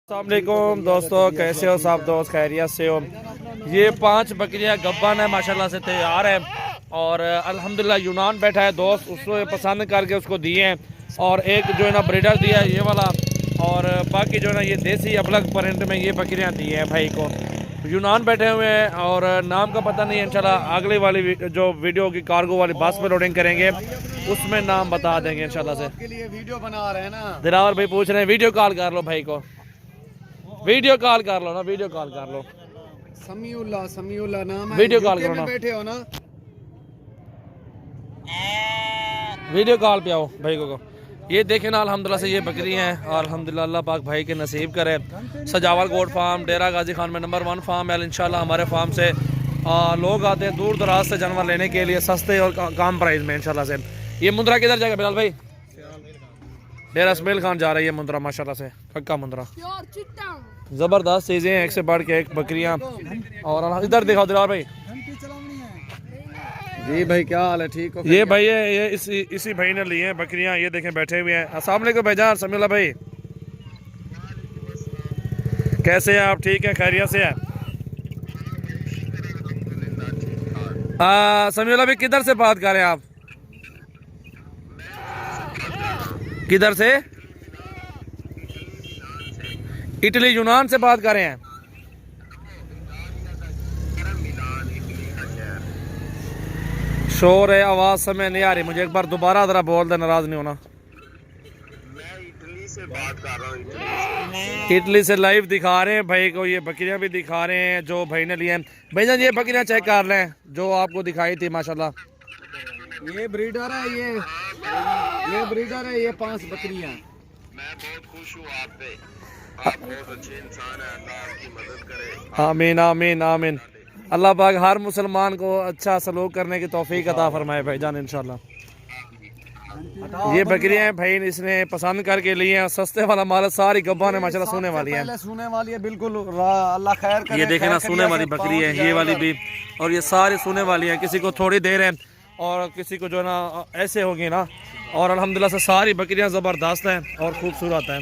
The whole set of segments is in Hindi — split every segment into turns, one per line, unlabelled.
अस्सलाम वालेकुम दोस्तों, कैसे हो सब दोस्त? खैरियत से हो? ये 5 बकरियां गब्बन है, माशाल्लाह से तैयार है। और अल्हम्दुलिल्लाह यूनान बैठा है दोस्त, उसको पसंद करके उसको दिए हैं। और एक जो है ना ब्रीडर दिया है ये वाला, और बाकी जो है ना ये देसी अबलग प्रिंट में ये बकरियां दी हैं भाई को। यूनान बैठे हुए हैं और नाम का पता नहीं है। इंशाल्लाह अगली वाली जो वीडियो की कार्गो वाली बस में लोडिंग करेंगे उसमें नाम बता देंगे इंशाल्लाह से।
आपके लिए वीडियो बना रहे हैं ना,
दिलावर भाई पूछ रहे हैं वीडियो कॉल कर लो भाई को, वीडियो कॉल कर लो ना, वीडियो कॉल कर लो।
समीउल्लाह नाम है,
वीडियो कॉल करो ना,
बैठे हो ना,
वीडियो कॉल पे आओ भाई को। ये देखे ना अल्हम्दुलिल्लाह से ये बकरी हैं और अल्हम्दुलिल्लाह अल्लाह पाक भाई के नसीब करे। सजावल गोट फार्म डेरा गाजी खान में नंबर 1 फार्म है। इंशाल्लाह हमारे फार्म से लोग आते हैं दूर दराज से जानवर लेने के लिए सस्ते और कम प्राइस में इंशाल्लाह से। ये मुंद्रा किधर जाएगा बिलाल भाई? डेरा इसमाइल खान जा रही है मुंद्रा, माशाल्लाह से कक्का मुंद्रा। ज़बरदस्त चीज़ें हैं, एक से बढ़ के एक बकरियाँ। और इधर दिखाओ दिलावर भाई।
जी भाई क्या हाल है? ठीक हो?
ये भाई है, ये इसी भाई ने लिए हैं बकरियां, ये देखें बैठे हुए हैं। अस्सलाम वालेकुम भाईजान समीउल्लाह भाई, कैसे हैं आप? ठीक है, खैरियत से हैं? समीउल्लाह भाई किधर से बात कर रहे हैं आप? किधर से? इटली यूनान से बात कर रहे हैं। शोर है, आवाज समय नहीं आ रही मुझे, एक बार दोबारा जरा बोल दे, नाराज नहीं होना।
मैं इटली से बात कर रहा हूँ।
इटली से लाइव दिखा रहे हैं भाई को, ये बकरियां भी दिखा रहे हैं जो भाई ने लिए हैं। भाईजान ये बकरियां चेक कर लें जो आपको दिखाई थी माशाल्लाह।
ये ब्रीडर है, ये ब्रीडर है, ये 5 बकरियां।
मैं बहुत खुश हूँ आप पे, आप बहुत अच्छे इंसान हैं, अल्लाह आपकी मदद करे।
आमीन आमीन आमीन। अल्लाह पाक हर मुसलमान को अच्छा सलूक करने की तौफीक अता फरमाए भाईजान इंशाल्लाह। ये बकरियां हैं भाई इसने पसंद करके लिए हैं, सस्ते वाला माल, सारी गब्बान है माशाल्लाह, सोने वाली है।
सोने वाली है बिल्कुल, अल्लाह खैर करे।
ये देखे ना सोने वाली बकरी है ये वाली भी, और ये सारी सोने वाली है। किसी को थोड़ी देर है और किसी को जो है ना ऐसे होगी ना। और अल्हम्दुलिल्लाह से सारी बकरियां ज़बरदस्त हैं और खूबसूरत हैं।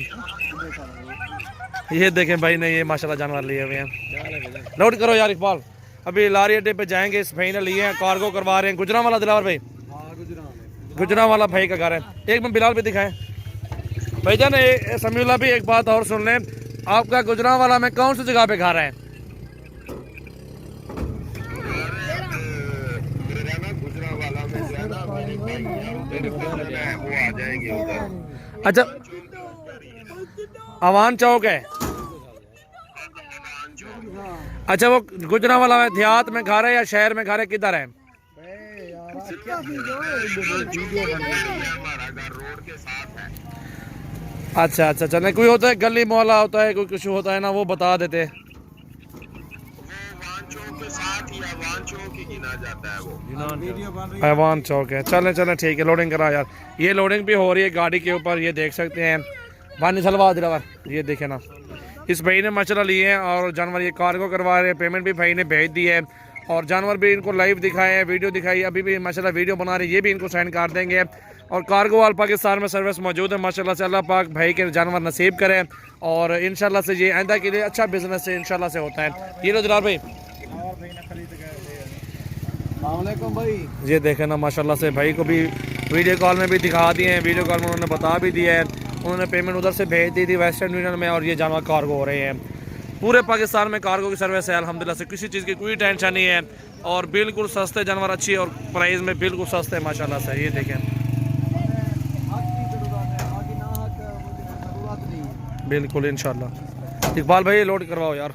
ये देखें भाई ने ये माशाल्लाह जानवर लिए हुए हैं। नोट करो यार इकबाल, अभी लारी अड्डे पे जाएंगे, इस भाई ने लिए हैं, कार्गो करवा रहे हैं। गुजरा वाला दिलावर भाई, गुजरा वाला भाई का घर है। एक मिनट बिलाल भी दिखाएं भाईजान। समीउल्लाह भी एक बात और सुन लें, आपका गुजरा वाला में कौन सी जगह पे घर है? अच्छा अवान चौक है। अच्छा वो गुजरा वाला में देहात में घर है या शहर में घर है, किधर है? अच्छा अच्छा अच्छा, नहीं कोई होता है गली मोहल्ला होता है, कोई कुछ होता है ना, वो बता देते। अवान चौक है, चलें चलें ठीक है, लोडिंग करा यार। ये लोडिंग भी हो रही है गाड़ी के ऊपर, ये देख सकते हैं। पानी सलवा दिलावर, ये देखे ना इस भाई ने माशाल्लाह लिए हैं और जानवर ये कार्गो करवा रहे हैं। पेमेंट भी भाई ने भेज दी है और जानवर भी इनको लाइव दिखाए हैं, वीडियो दिखाई, अभी भी माशाल्लाह वीडियो बना रहे हैं, ये भी इनको सेंड कर देंगे। और कार्गो वाल पाकिस्तान में सर्विस मौजूद है माशाल्लाह से। अल्लाह पाक भाई के जानवर नसीब करें और इंशाल्लाह से ये आइंदा के लिए अच्छा बिजनेस से इंशाल्लाह से होता है। ये लो दिलावर भाई,
भाई
ये देखें ना माशाल्लाह से भाई को भी वीडियो कॉल में भी दिखा दिए हैं, वीडियो कॉल में उन्होंने बता भी दिया है। उन्होंने पेमेंट उधर से भेज दी थी वेस्टर्न यूनियन में, और ये जानवर कार्गो हो रहे हैं। पूरे पाकिस्तान में कार्गो की सर्विस है अल्हम्दुलिल्लाह से, किसी चीज़ की कोई टेंशन नहीं है। और बिल्कुल सस्ते जानवर, अच्छी और प्राइस में बिल्कुल सस्ते माशाल्लाह से। ये देखें बिल्कुल इंशाल्लाह। इकबाल भाई लोड करवाओ यार।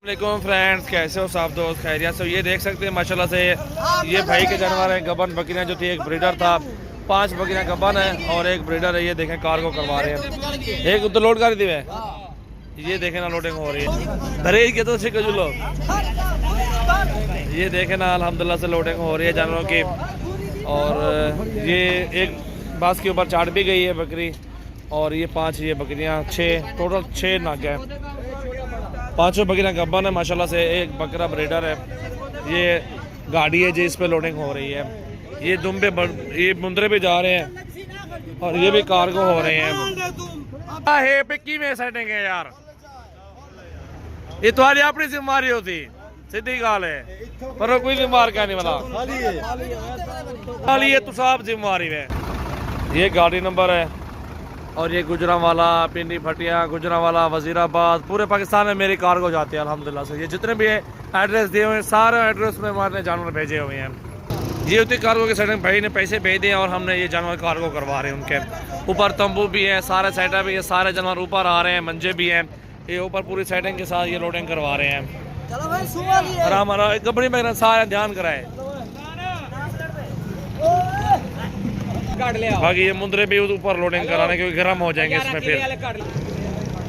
वालेकुम फ्रेंड्स, कैसे हो सब दोस्त? खैरियत से? ये देख सकते हैं माशाल्लाह से ये भाई के जानवर हैं गबन बकरियां जो थी। एक ब्रीडर था, 5 बकरियां गबन है और एक ब्रीडर है। ये देखें कार्गो करवा रहे हैं, एक तो लोड कर दी है। ये देखें ना लोडिंग हो रही है, अरे ये तो ठीक है। ये देखें ना अल्हम्दुलिल्लाह से लोडिंग हो रही है जानवरों की। और ये एक बस के ऊपर चढ़ भी गई है बकरी। और ये 5 ये बकरियां, 6 टोटल 6 नाक है। 5 बकरियां गब्बन है माशाल्लाह से, एक बकरा ब्रीडर है। ये गाड़ी है जी, इस पे लोडिंग हो रही है। ये दुम्बे ये मुंदरे पे जा रहे हैं और ये भी कार्गो हो रहे हैं। है पिक्की में सेटिंग है यार, ये तुम्हारी अपनी जिम्मेवारी होती, सीधी गाल है, पर कोई जिम्मेवार क्या नहीं बता खाली ये तो साहब जिम्मेवारी है। ये गाड़ी नंबर है और ये गुजरांवाला, पिंडी भटिया, गुजरांवाला, वजीराबाद, पूरे पाकिस्तान में मेरी कार्गो जाती है अल्हम्दुलिल्लाह से। ये जितने भी एड्रेस दिए हुए हैं सारे एड्रेस में हमारे जानवर भेजे हुए हैं। ये उतनी कार्गो के सेटिंग भाई ने पैसे भेज दिए और हमने ये जानवर कार्गो करवा रहे हैं। उनके ऊपर तंबू भी है, सारे सेटअप भी है, सारे जानवर ऊपर आ रहे हैं, मंजे भी हैं, ये ऊपर पूरी सेटिंग के साथ ये लोडिंग करवा रहे हैं। आराम आराम कपड़ी में सारा ध्यान कराए। बाकी ये मुंदरे भी ऊपर लोडिंग कराने क्योंकि गर्म हो जाएंगे इसमें फिर।